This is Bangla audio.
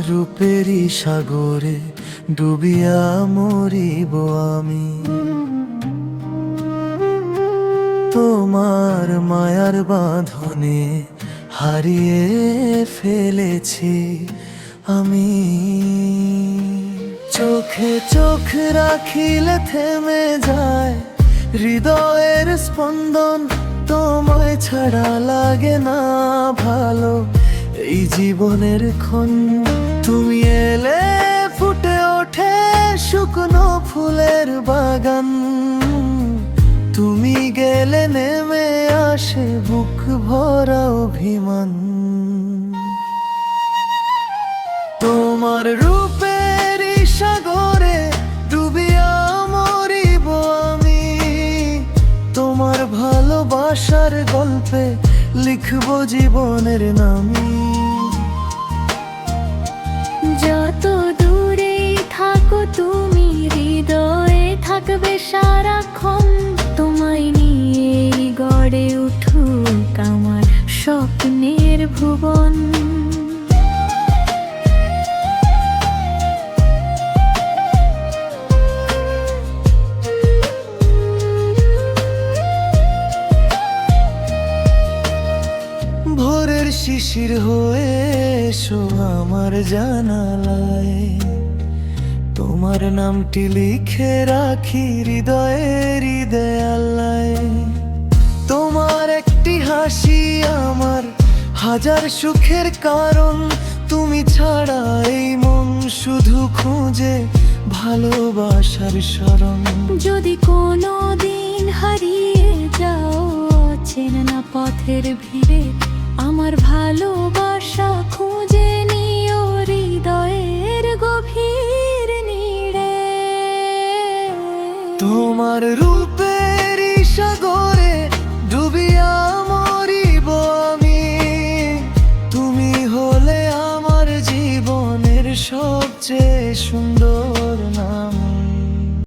রূপেরই সাগরে ডুবিয়া মরিব আমি, তোমার মায়ার বাঁধনে হারিয়ে ফেলেছি আমি। চোখে চোখ রাখিলে থেমে যায় হৃদয়ের স্পন্দন, তোমায় ছাড়া লাগে না ভালো এই জীবনের ক্ষণ। তুমি এলে ফুটে ওঠে শুকনো ফুলের বাগান, তুমি গেলে নেমে আসে বুক ভরা অভিমান। তোমার রূপের সাগরে ডুবিয়া মরিব আমি, তোমার ভালোবাসার গল্পে লিখব জীবনের নামি। যত দূরে থাকো তুমি হৃদয়ে থাকবে সারাক্ষণ, তোমায় নিয়ে গড়ে উঠুক আমার স্বপ্নের ভুবন। ভোরের শিশির হয়ে এসো আমার জানালায়, তোমার নামটি লিখে রাখি হৃদয়ের দেয়ালায়। তোমার একটি হাসি আমার হাজার সুখের কারণ, তুমি ছাড়া এই মন শুধু খুঁজে ভালোবাসার শরণ। যদি কোনো দিন হারিয়ে যাও চেনা পথের ভিড়ে, আমার ভালোবাসা খুঁজে নিও হৃদয়ের গভীর নীড়ে। তোমার রূপ